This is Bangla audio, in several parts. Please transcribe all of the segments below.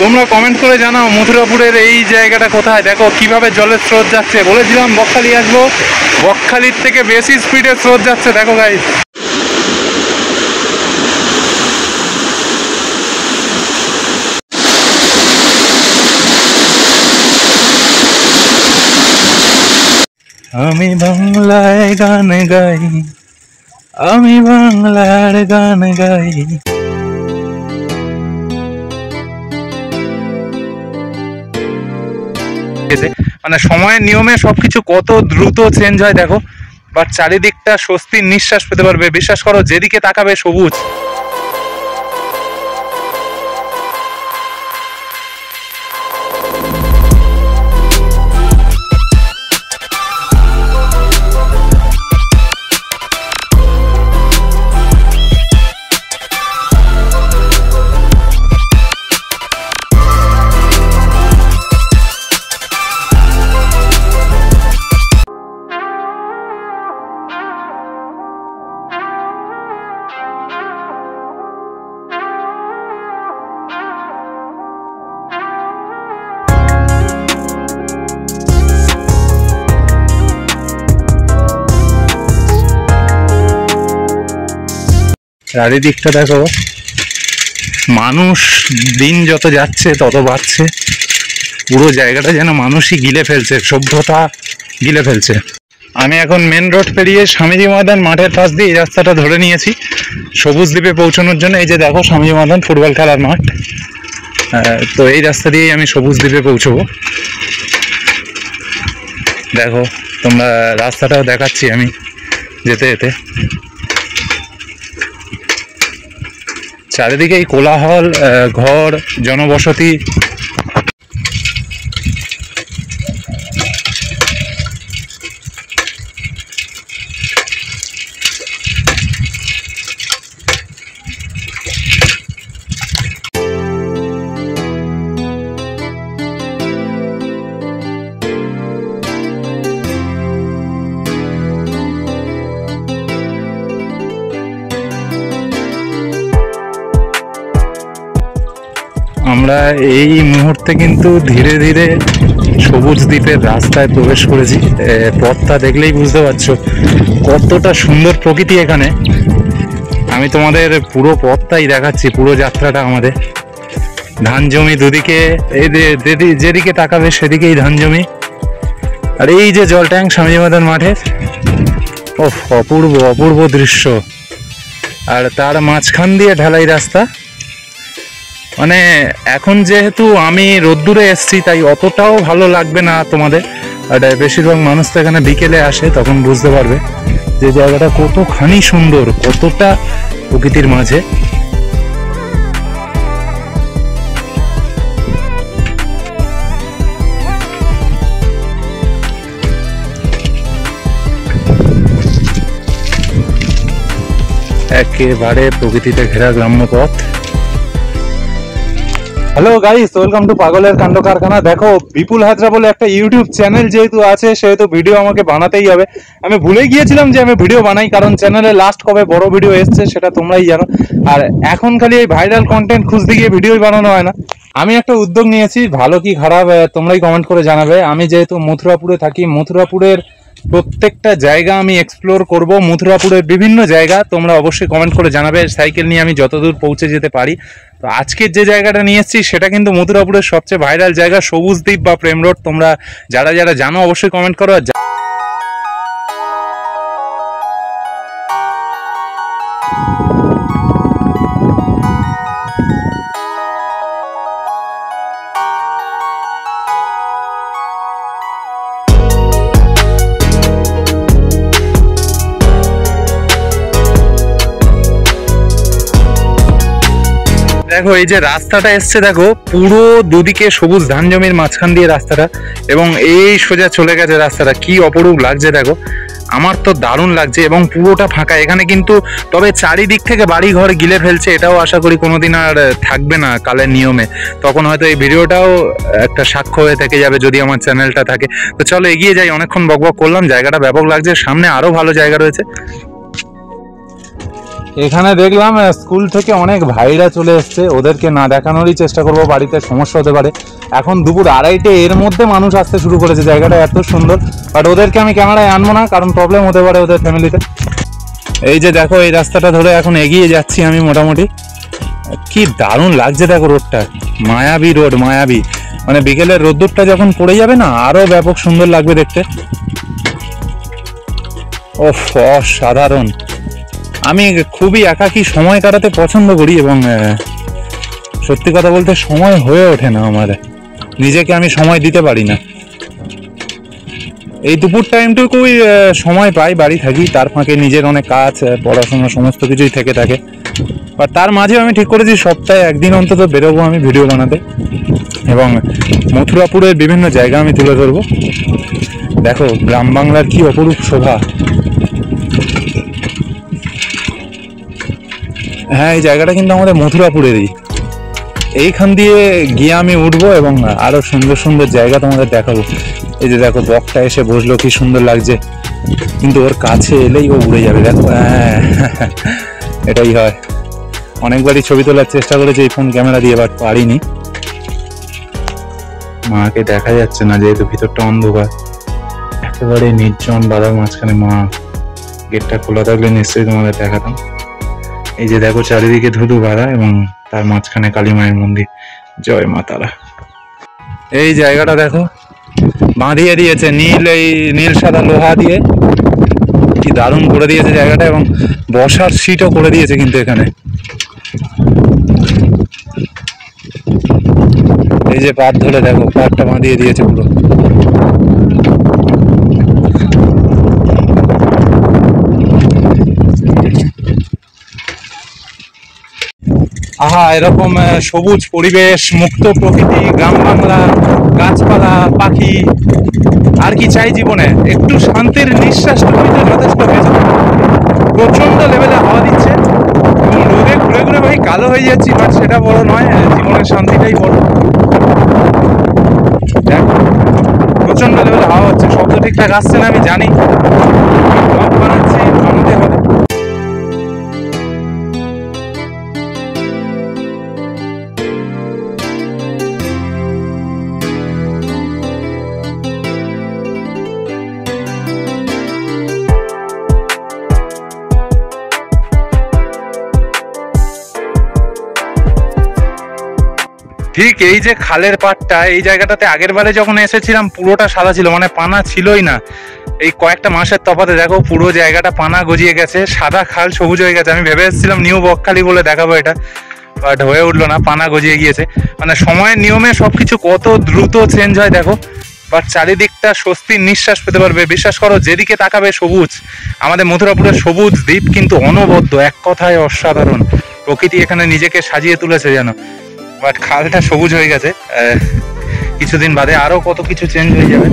তোমরা কমেন্ট করে জানাও মথুরাপুরের এই জায়গাটা কোথায়, দেখো কিভাবে জলের স্রোত যাচ্ছে। বলেছিলাম বকখালি আসবো, বকখালির থেকে বেশি স্পিডে স্রোত যাচ্ছে, দেখো গাইস। আমি বাংলায় গান গাই, আমি বাংলার গান গাই। মানে সময়ের নিয়মে সবকিছু কত দ্রুত চেঞ্জ হয় দেখো, বাট চারিদিকটা স্বস্তির নিঃশ্বাস পেতে পারবে। বিশ্বাস করো, যেদিকে তাকাবে সবুজ। চারিদিকটা দেখো, মানুষ দিন যত যাচ্ছে তত বাড়ছে। পুরো জায়গাটা যেন মানুষই গিলে ফেলছে, সভ্যতা গিলে ফেলছে। আমি এখন মেন রোড পেরিয়ে স্বামীজি ময়দান মাঠের পাশ দিয়ে এই রাস্তাটা ধরে নিয়েছি সবুজ দ্বীপে পৌঁছানোর জন্য। এই যে দেখো স্বামীজি ময়দান, ফুটবল খেলার মাঠ। তো এই রাস্তা দিয়েই আমি সবুজ দ্বীপে পৌঁছবো। দেখো তোমরা, রাস্তাটাও দেখাচ্ছি আমি যেতে যেতে। চারিদিকে এই কোলাহল, ঘর, জনবসতি। আমরা এই মুহূর্তে কিন্তু ধীরে ধীরে সবুজ দ্বীপের রাস্তায় প্রবেশ করেছি। পথটা দেখলেই বুঝতে পারছো কতটা সুন্দর প্রকৃতি এখানে। আমি তোমাদের পুরো পথটাই দেখাচ্ছি, পুরো যাত্রাটা আমাদের। ধান জমি দুদিকে, এই যেদিকে তাকাবে সেদিকেই ধান জমি। আর এই যে জল ট্যাঙ্ক স্বামীজি ময়দান মাঠের, ওহ অপূর্ব অপূর্ব দৃশ্য। আর তার মাঝখান দিয়ে ঢালাই রাস্তা। মানে এখন যেহেতু আমি রোদ্দুরে এসছি তাই অতটাও ভালো লাগবে না তোমাদের। আর বেশিরভাগ মানুষ তো এখানে বিকেলে আসে, তখন বুঝতে পারবে যে জায়গাটা কতখানি সুন্দর, কতটা প্রকৃতির মাঝে। একেবারে প্রকৃতিতে ঘেরা গ্রাম্য পথ। হ্যালো গাইস, ওয়েলকাম টু পাগলের কাণ্ড কারখানা। দেখো বিপুল হাজরা বলে একটা ইউটিউব চ্যানেল যেহেতু আছে, সেহেতু ভিডিও আমাকে বানাতেই হবে। আমি ভুলে গিয়েছিলাম যে আমি ভিডিও বানাই, কারণ চ্যানেলে লাস্ট কবে বড় ভিডিও এসছে সেটা তোমরাই জানো। আর এখন খালি এই ভাইরাল কন্টেন্ট খুঁজতে গিয়ে ভিডিওই বানানো হয় না। আমি একটা উদ্যোগ নিয়েছি, ভালো কি খারাপ তোমরাই কমেন্ট করে জানাবে। আমি যেহেতু মথুরাপুরে থাকি, মথুরাপুরের প্রত্যেকটা জায়গা আমি এক্সপ্লোর করব। মথুরাপুরের বিভিন্ন জায়গা তোমরা অবশ্যই কমেন্ট করে জানাবে। সাইকেল নিয়ে আমি যতদূর পৌঁছে যেতে পারি। তো আজকের যে জায়গাটা নিয়ে এসেছি সেটা কিন্তু মথুরাপুরের সবচেয়ে ভাইরাল জায়গা, সবুজ দ্বীপ বা প্রেম রোড। তোমরা যারা যারা জানো অবশ্যই কমেন্ট করো। দেখো এই যে রাস্তাটা এসছে, দেখো পুরো দুদিকে সবুজ ধান জমির মাঝখান দিয়ে রাস্তাটা, এবং এই সোজা চলে গেছে রাস্তাটা। কি অপরূপ লাগছে দেখো, আমার তো দারুণ লাগছে। এবং পুরোটা ফাঁকা এখানে কিন্তু, তবে চারিদিক থেকে বাড়ি ঘর গিলে ফেলছে। এটাও আশা করি কোনোদিন আর থাকবে না কালের নিয়মে। তখন হয়তো এই ভিডিওটাও একটা সাক্ষ্য হয়ে থেকে যাবে যদি আমার চ্যানেলটা থাকে। তো চলো এগিয়ে যাই, অনেকক্ষণ বকবক করলাম। জায়গাটা ব্যাপক লাগছে, সামনে আরো ভালো জায়গা রয়েছে। এখানে দেখলাম স্কুল থেকে অনেক ভাইরা চলে এসছে, ওদেরকে না দেখানোরই চেষ্টা করবো, বাড়িতে সমস্যা হতে পারে। এখন দুপুর 2:30 এর মধ্যে মানুষ আসতে শুরু করেছে, জায়গাটা এত সুন্দর, বাট ওদেরকে আমি ক্যামেরায় আনবো না, কারণ প্রবলেম হতে পারে ওদের ফ্যামিলিতে। এই যে দেখো, এই রাস্তাটা ধরে এখন এগিয়ে যাচ্ছি আমি মোটামুটি। কি দারুণ লাগছে দেখো রোডটা, মায়াবী রোড, মায়াবী। মানে বিকেলের রোদ্দুরটা যখন পড়ে যাবে না, আরো ব্যাপক সুন্দর লাগবে দেখতে। ওফ, অসাধারণ। আমি খুবই একাকী সময় কাটাতে পছন্দ করি, এবং সত্যি কথা বলতে সময় হয়ে ওঠে না আমার, নিজেকে আমি সময় দিতে পারি না। এই দুপুর টাইমটুকুই সময় পাই, বাড়ি থাকি, তার ফাঁকে নিজের অনেক কাজ, পড়াশোনা, সমস্ত কিছুই থেকে থাকে। আর তার মাঝে আমি ঠিক করেছি সপ্তাহে একদিন অন্তত বেরোবো আমি ভিডিও বানাতে, এবং মথুরাপুরের বিভিন্ন জায়গা আমি তুলে ধরবো। দেখো গ্রাম বাংলার কি অপরূপ শোভা। হ্যাঁ, এই জায়গাটা কিন্তু আমাদের মথুরাপুরেরই। এইখান দিয়ে গিয়ে আমি উঠবো এবং আরো সুন্দর সুন্দর জায়গা তোমাদের দেখাবো। এই যে দেখো, বকটা এসে বসলো, কি সুন্দর লাগছে, কিন্তু ওর কাছে এলেই ও উড়ে যাবে। দেখো, হ্যাঁ এটাই হয়। অনেকবারই ছবি তোলার চেষ্টা করেছি এই ফোন ক্যামেরা দিয়ে, বাট পারিনি। মাকে দেখা যাচ্ছে না যেহেতু ভিতরটা অন্ধকার, একেবারে নির্জন বাধার মাঝখানে মা। গেটটা খোলা থাকলে নিশ্চয়ই তোমাদের দেখাতাম। এই যে দেখো, চারিদিকে ধুধু বাধা, এবং তার মাঝখানে কালী মায়ের মন্দির। জয় মা তারা। এই জায়গাটা দেখো, বাঁধিয়ে দিয়েছে নীল সাদা লোহা দিয়ে, কি দারুণ করে দিয়েছে জায়গাটা, এবং বসার সিটও করে দিয়েছে কিন্তু এখানে। এই যে পাত ধরে দেখো, পাতটা বাঁধিয়ে দিয়েছে পুরো। আহা, এরকম সবুজ পরিবেশ, মুক্ত প্রকৃতি, গ্রাম বাংলা, গাছপালা, পাখি, আর কি চাই জীবনে? একটু শান্তির নিঃশ্বাসটুকুই তো যথেষ্ট হয়ে যাবে। প্রচন্ড লেভেলে হাওয়া দিচ্ছে, এবং রোদে ঘুরে ঘুরে ভাই কালো হয়ে যাচ্ছি, বাট সেটা বড় নয়, জীবনের শান্তিটাই বড়। দেখো, প্রচন্ড লেভেলে হাওয়া হচ্ছে, শব্দ ঠিকঠাক আসছে না আমি জানি, ব্লগ বানাচ্ছি, বানাতে হবে। ঠিক এই যে খালের পাড়টা, এই জায়গাটাতে আগের বারে যখন এসেছিলাম পুরোটা সাদা ছিল, মানে পানা ছিলই না। এই কয়েকটা মাসের তফাতে দেখো পুরো জায়গাটা পানা গজিয়ে গেছে, সাদা খাল সবুজ হয়ে গেছে। আমি ভেবে এসেছিলাম নিউ বকখালি বলে দেখাবো এটা, বাট হয়ে উঠলো না, পানা গজিয়ে গিয়েছে। মানে সময়ের নিয়মে সবকিছু কত দ্রুত চেঞ্জ হয় দেখো। বাট চারিদিকটা স্বস্তির নিঃশ্বাস পেতে পারবে, বিশ্বাস করো, যেদিকে তাকাবে সবুজ। আমাদের মথুরাপুরের সবুজ দ্বীপ কিন্তু অনবদ্য, এক কথায় অসাধারণ। প্রকৃতি এখানে নিজেকে সাজিয়ে তুলেছে যেন। বাট খালটা সবুজ হয়ে গেছে, কিছুদিন বাদে আরো কত কিছু চেঞ্জ হয়ে যাবে।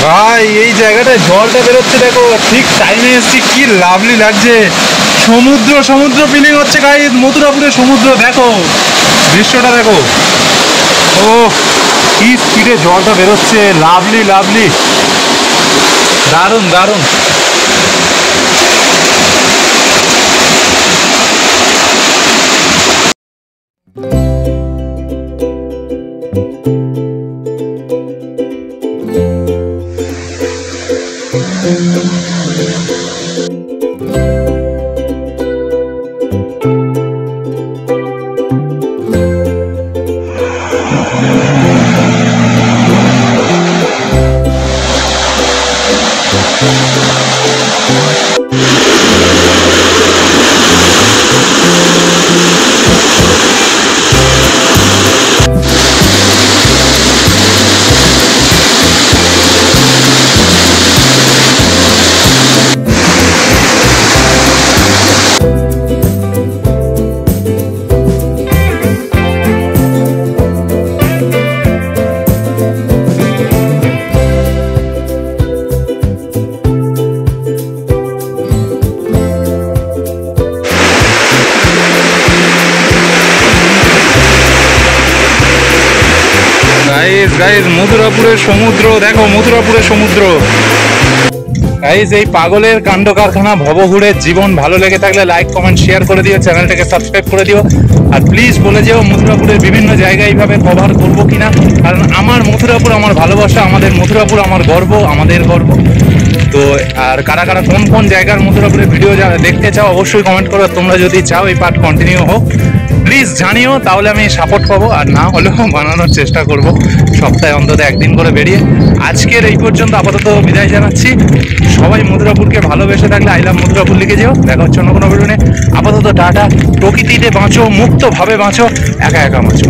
ভাই, এই জায়গাটায় জলটা বেরোচ্ছে দেখো, ঠিক টাইমে এসেছি, কি লাভলি লাগছে। সমুদ্র সমুদ্র ফিলিং হচ্ছে গাইস, মথুরাপুরের সমুদ্র। দেখো দৃশ্যটা দেখো, ও কি স্পিডে জলটা বেরোচ্ছে, লাভলি লাভলি, দারুণ দারুণ। গাইজ মথুরাপুরের সমুদ্র দেখো, মথুরাপুরের সমুদ্র। গাইজ এই পাগলের কাণ্ড কারখানা ভবঘুরের জীবন ভালো লেগে থাকলে লাইক কমেন্ট শেয়ার করে দিও, চ্যানেলটাকে সাবস্ক্রাইব করে দিও। আর প্লিজ বলে যেও মথুরাপুরের বিভিন্ন জায়গা এইভাবে কভার করবো কিনা, কারণ আমার মথুরাপুর আমার ভালোবাসা, আমাদের মথুরাপুর আমার গর্ব, আমাদের গর্ব। তো আর কারা কারা কোন কোন জায়গার মথুরাপুরের ভিডিও দেখতে চাও অবশ্যই কমেন্ট করো। তোমরা যদি চাও এই পার্ট কন্টিনিউ হোক প্লিজ জানিও, তাহলে আমি সাপোর্ট পাবো। আর না হলেও বানানোর চেষ্টা করব সপ্তাহে অন্তত একদিন করে বেরিয়ে। আজকের এই পর্যন্ত আপাতত বিদায় জানাচ্ছি। সবাই মথুরাপুরকে ভালোবেসে থাকলে আই লাভ মথুরাপুর লিখে যেও। দেখা হচ্ছে অন্য কোনো ভিডিও নিয়ে। আপাতত টাটা। প্রকৃতিতে বাঁচো, মুক্তভাবে বাঁচো, একা একা বাঁচো।